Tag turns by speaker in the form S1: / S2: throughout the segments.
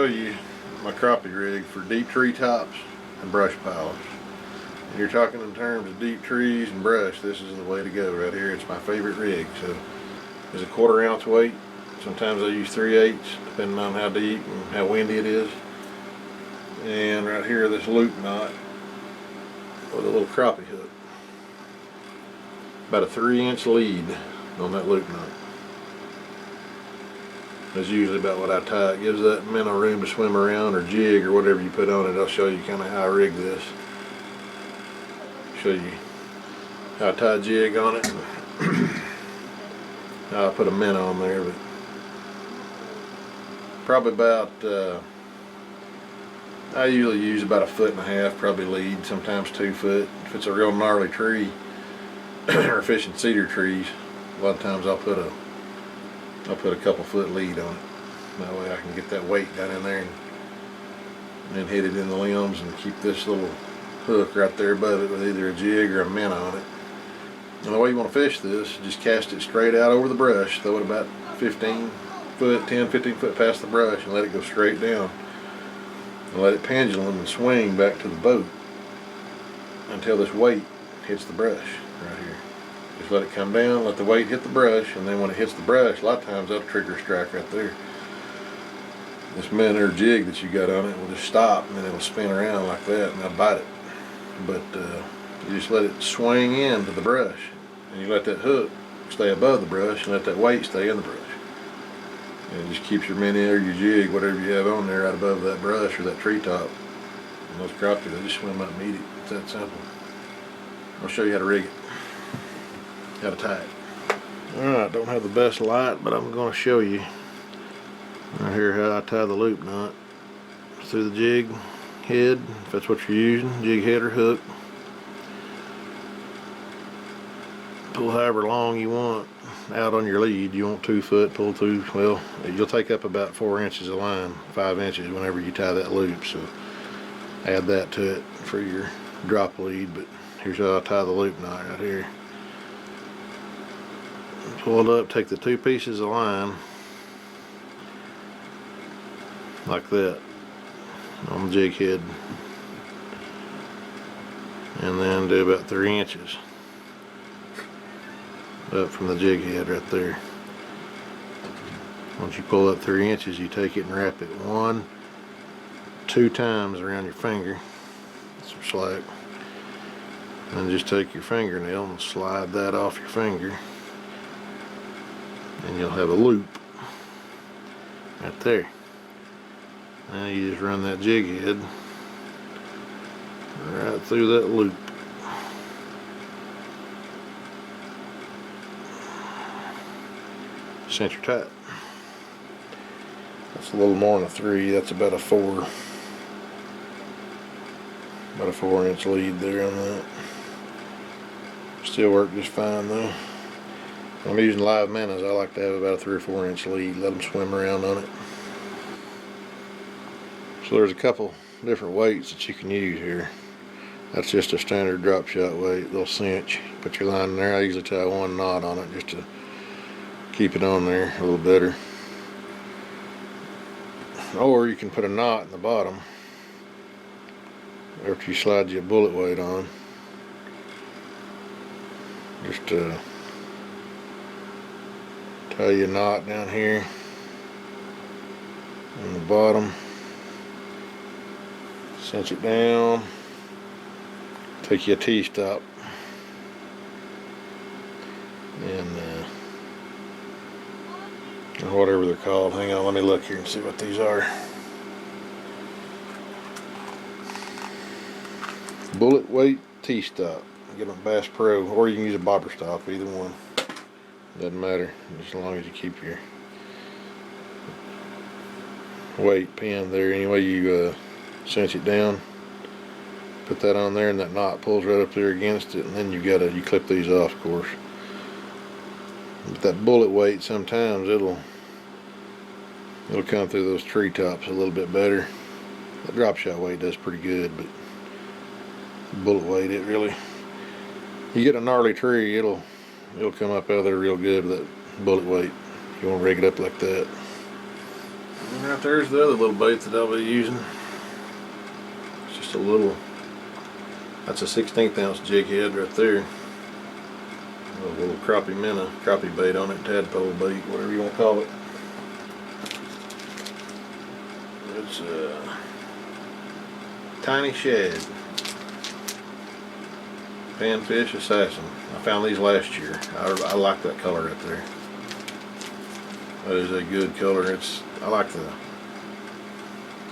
S1: show you my crappie rig for deep tree tops and brush piles. And you're talking in terms of deep trees and brush, this is the way to go right here. It's my favorite rig. So it's a 1/4 ounce weight. Sometimes I use 3/8 depending on how deep and how windy it is. And right here, this loop knot with a little crappie hook. About a 3-inch lead on that loop knot. That's usually about what I tie. It gives that minnow room to swim around, or jig, or whatever you put on it. I'll show you kind of how I rig this. Show you how I tie a jig on it. How I put a minnow on there, but probably about I usually use about 1.5 foot, probably lead, sometimes 2 foot. If it's a real gnarly tree or fishing cedar trees, a lot of times I'll put a couple foot lead on it. That way I can get that weight down in there and then hit it in the limbs and keep this little hook right there above it with either a jig or a minnow on it. And the way you want to fish this, just cast it straight out over the brush, throw it about 15 foot, 10, 15 foot past the brush, and let it go straight down. And let it pendulum and swing back to the boat until this weight hits the brush right here. Just let it come down, let the weight hit the brush, and then when it hits the brush, a lot of times that'll trigger a strike right there. This minnow or jig that you got on it will just stop, and then it'll spin around like that, and that'll bite it. But you just let it swing into the brush, and you let that hook stay above the brush, and let that weight stay in the brush. And it just keeps your minnow or your jig, whatever you have on there, right above that brush or that treetop. And those crappie, they just swim up and eat it. It's that simple. I'll show you how to rig it, how to tie it. Alright, don't have the best light, but I'm going to show you right here how I tie the loop knot through the jig head, if that's what you're using, jig head or hook. Pull however long you want out on your lead. You want 2 foot, pull through, well, you'll take up about 4 inches of line, 5 inches whenever you tie that loop, so add that to it for your drop lead. But here's how I tie the loop knot right here. Pull it up, take the 2 pieces of line like that on the jig head, and then do about 3 inches up from the jig head right there. Once you pull up 3 inches, you take it and wrap it 1, 2 times around your finger, some slack, and just take your fingernail and slide that off your finger, and you'll have a loop right there. Now you just run that jig head right through that loop. Center tight. That's a little more than a 3. That's about a 4. About a 4-inch lead there on that. Still work just fine though. When I'm using live minnows, I like to have about a 3 or 4-inch lead. Let them swim around on it. So there's a couple different weights that you can use here. That's just a standard drop shot weight, little cinch. Put your line in there. I usually tie 1 knot on it just to keep it on there a little better. Or you can put a knot in the bottom after you slide your bullet weight on. Just tie your knot down here on the bottom. Cinch it down. Take you a T-stop. And or whatever they're called. Hang on, let me look here and see what these are. Bullet weight T-stop. Get a Bass Pro, or you can use a bobber stop, either one. Doesn't matter, as long as you keep your weight pin there. Anyway, you cinch it down, put that on there, and that knot pulls right up there against it, and then you clip these off, of course. But that bullet weight, sometimes it'll come through those treetops a little bit better. The drop shot weight does pretty good, but bullet weight, it really, you get a gnarly tree, it'll come up out of there real good with that bullet weight. You want to rig it up like that. And right there's the other little bait that I'll be using. It's just a little, that's a 1/16 ounce jig head right there. A little crappie minnow, crappie bait on it, tadpole bait, whatever you want to call it. It's a tiny shad. Panfish Assassin. I found these last year. I like that color right there. That is a good color. I like the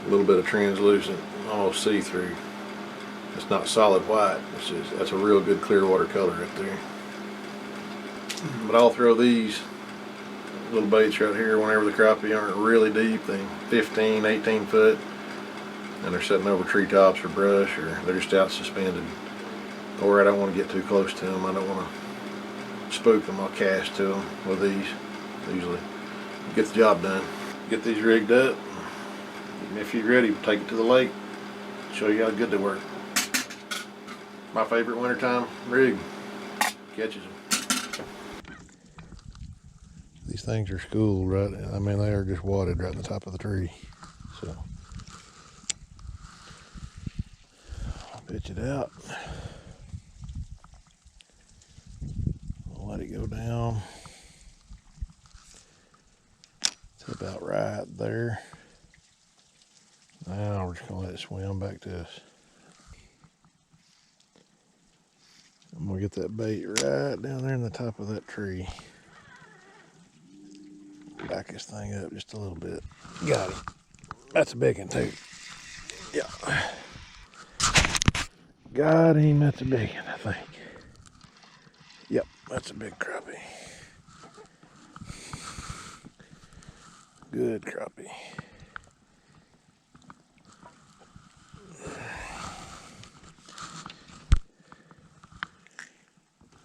S1: little bit of translucent, almost see-through. It's not solid white. That's a real good clear water color right there. But I'll throw these little baits right here whenever the crappie aren't really deep. They 15, 18 foot, and they're sitting over treetops or brush, or they're just out suspended. Or I don't want to get too close to them. I don't want to spook them. I'll cast to them with these. Usually get the job done. Get these rigged up. And if you're ready, take it to the lake. Show you how good they work. My favorite wintertime rig. Catches them. These things are schooled, right? I mean, they are just wadded right in the top of the tree. So I'll pitch it out. Let it go down to about right there. Now we're just gonna let it swim back to us. I'm gonna get that bait right down there in the top of that tree. Back this thing up just a little bit. Got him. That's a big one too. Yeah. Got him. That's a big one, I think. Yep, that's a big crappie. Good crappie.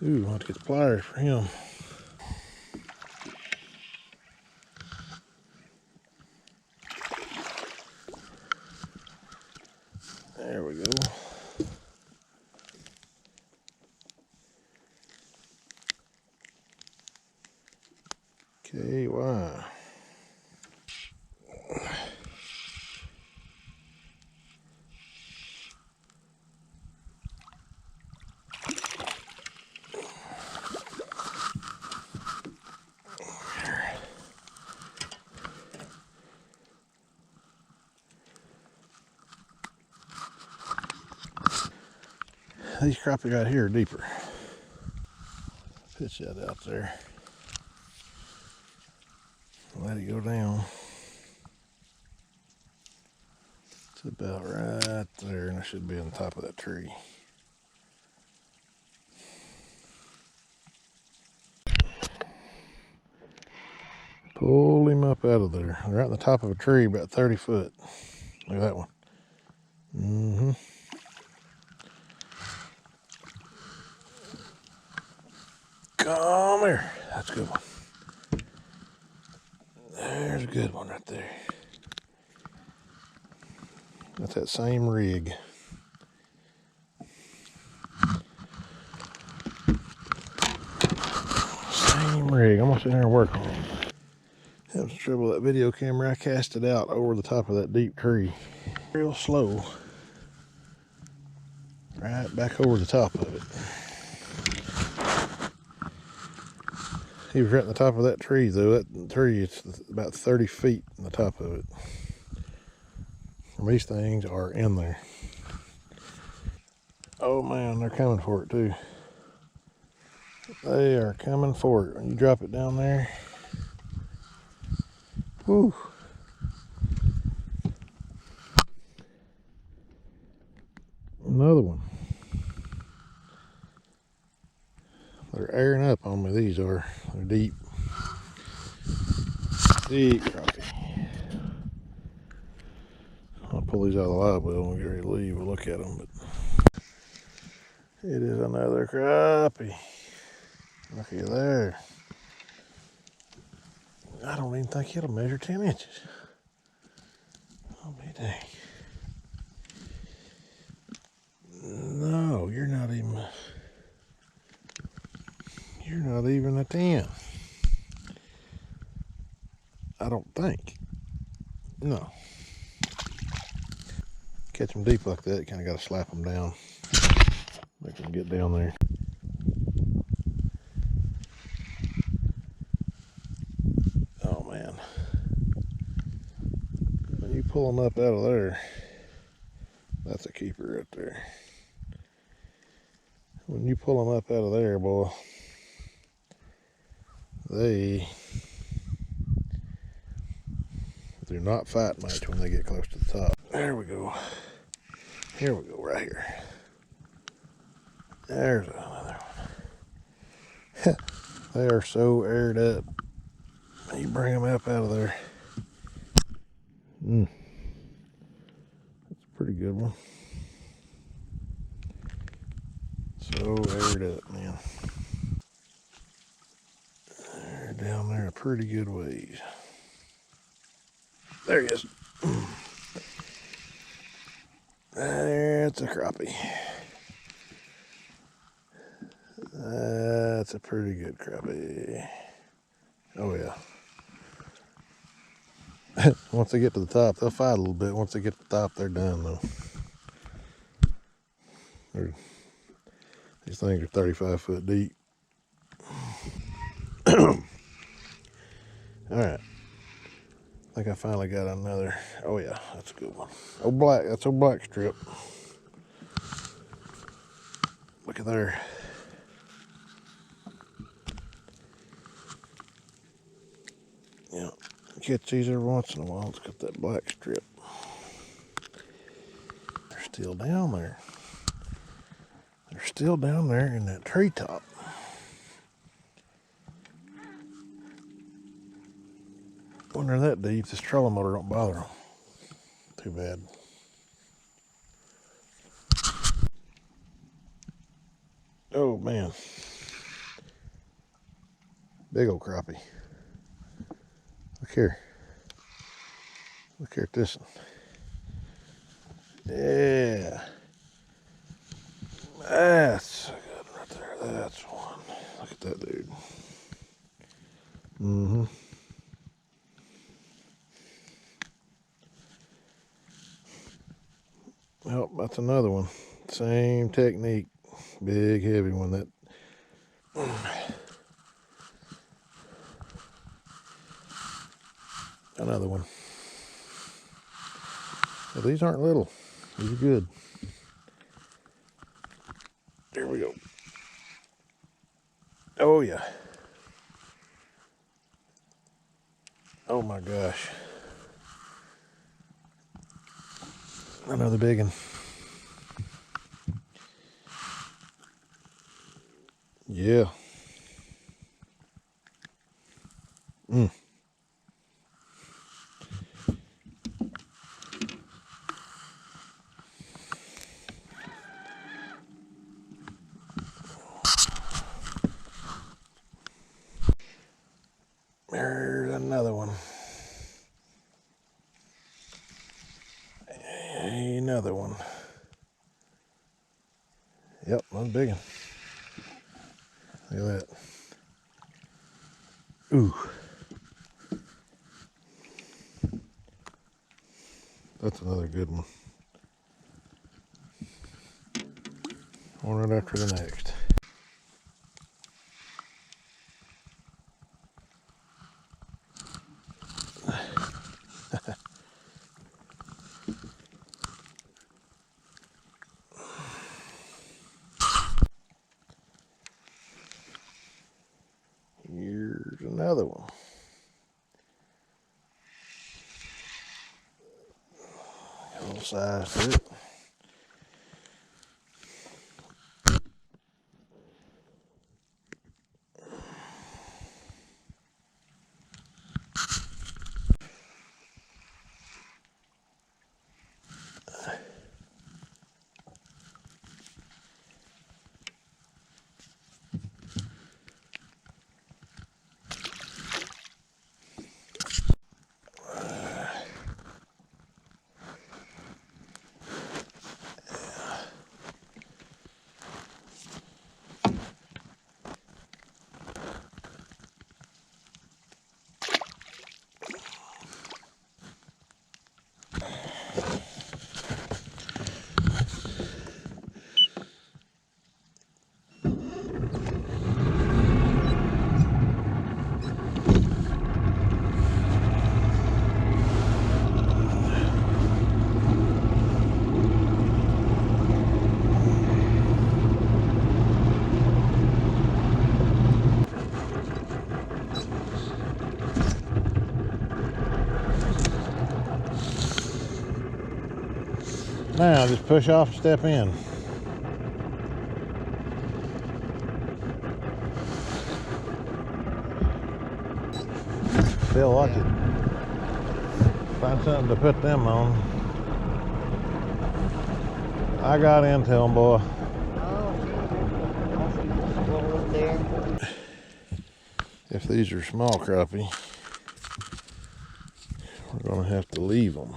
S1: Ooh, I'll have to get the pliers for him. There we go. KY. These crappie right here are deeper. Pitch that out there. Let it go down. It's about right there, and I should be on the top of that tree. Pull him up out of there. Right on the top of a tree, about 30 foot. Look at that one. Mm-hmm. Come here. That's a good one. There's a good one right there. That's that same rig. Same rig. I'm gonna sit there and work on it. Having some trouble with that video camera. I cast it out over the top of that deep tree. Real slow. Right back over the top of it. He was right in the top of that tree though. That tree is about 30 feet in the top of it. And these things are in there. Oh man, they're coming for it too. They are coming for it. When you drop it down there. Whew. Another one. They're airing up on me, these are. They're deep. Deep crappie. I'll pull these out of the live well when we get ready to leave. We'll look at them. But it is another crappie. Looky there. I don't even think it'll measure 10 inches. I'll be dang. No, you're not even a 10. I don't think. No. Catch them deep like that, you kind of got to slap them down. Make them get down there. Oh man. When you pull them up out of there, that's a keeper right there. When you pull them up out of there, boy, they do not fight much when they get close to the top. There we go. Here we go, right here. There's another one. They are so aired up. You bring them up out of there. That's a pretty good one. So aired up, man. They're down there a pretty good ways. There he is. That's a crappie. That's a pretty good crappie. Oh yeah. Once they get to the top, they'll fight a little bit. Once they get to the top, they're done though. These things are 35 foot deep. All right. I think I finally got another. Oh yeah, that's a good one. Oh black, that's a black strip. Look at there. Yeah, catch these every once in a while. Let's get that black strip. They're still down there. They're still down there in that treetop. When they're that deep, this trolling motor don't bother them. Too bad. Oh man. Big old crappie. Look here. Look here at this one. Yeah. That's good right there. That's one. Look at that dude. Well, that's another one. Same technique. Big, heavy one. That. Another one. Well, these aren't little. These are good. There we go. Oh yeah. Oh my gosh. Another big one. Yeah. There's another one. Another one. Yep, one big one. Look at that. Ooh. That's another good one. One right after the next. Here's another one. Got a little size to it. Now just push off and step in. Feel like it. Find something to put them on. I got into them, boy. If these are small crappie, we're gonna have to leave them.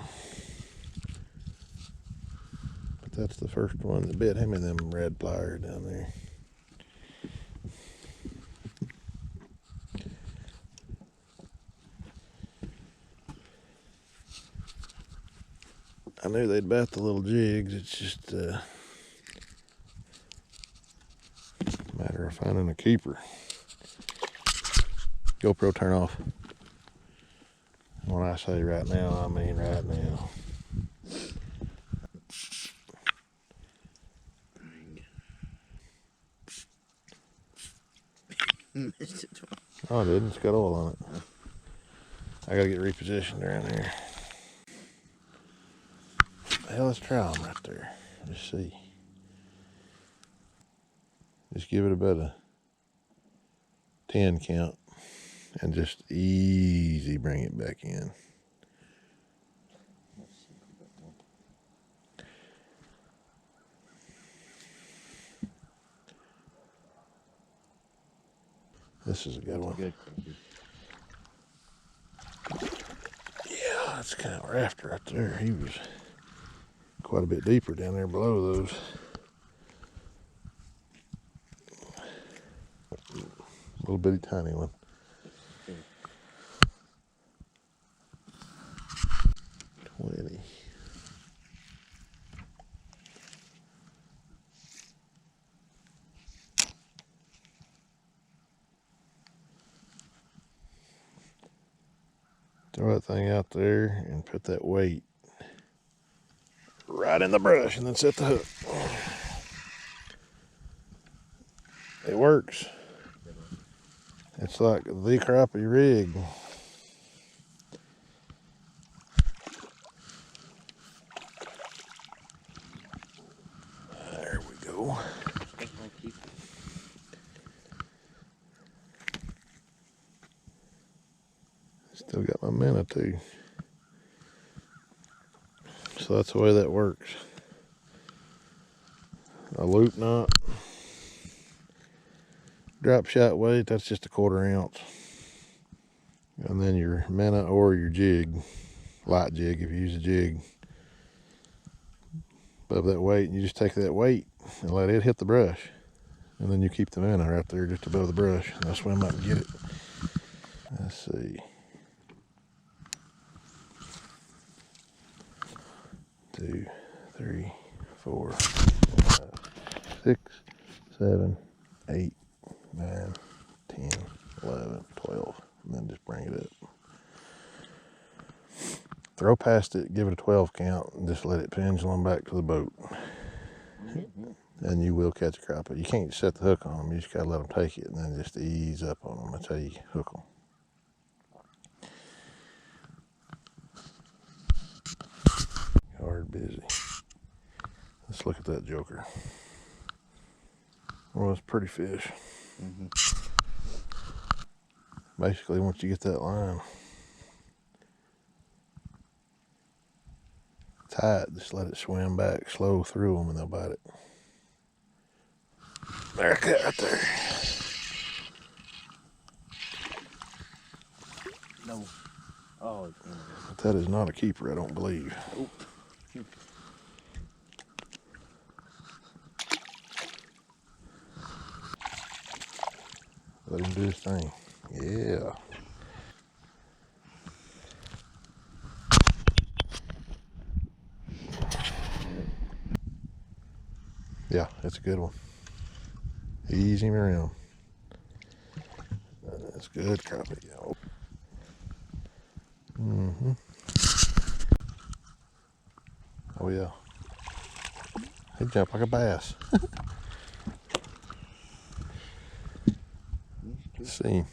S1: But that's the first one that bit him in them red pliers down there. I knew they'd bat the little jigs. It's just a matter of finding a keeper. GoPro, turn off. When I say right now, I mean right now. Oh, I didn't. It's got oil on it. I gotta get repositioned around here. Hell, let's try them right there. Just see. Just give it about a 10 count and just easy bring it back in. This is a good one.
S2: Good.
S1: Yeah, that's kind of rafter right there. He was quite a bit deeper down there below those. Little bitty tiny one.
S2: Okay.
S1: 20. Throw that thing out there and put that weight right in the brush and then set the hook. It works. It's like the crappie rig. There we go. Still got my minnow too. So that's the way that works. A loop knot. Drop shot weight, that's just a 1/4 ounce. And then your minnow or your jig, light jig if you use a jig. Above that weight, and you just take that weight and let it hit the brush. And then you keep the minnow right there just above the brush. And I'll swim up and get it. Let's see. 2, 3, 4, 5, 6, 7, 8, 9, 10, 11, 12. And then just bring it up. Throw past it, give it a 12 count, and just let it pendulum back to the boat. And you will catch a crappie. You can't set the hook on them. You just gotta let them take it and then just ease up on them. That's how you hook them. Hard busy. Let's look at that joker. Well, it's a pretty fish. Basically, once you get that line tight, just let it swim back slow through them and they'll bite it. There, cut right there.
S2: No. Oh,
S1: But that is not a keeper, I don't believe.
S2: Oop.
S1: Let him do his thing. Yeah. Yeah, it's a good one. Ease him around. That's good crappie. Mm-hmm. Oh yeah. He jumped like a bass. Let's see.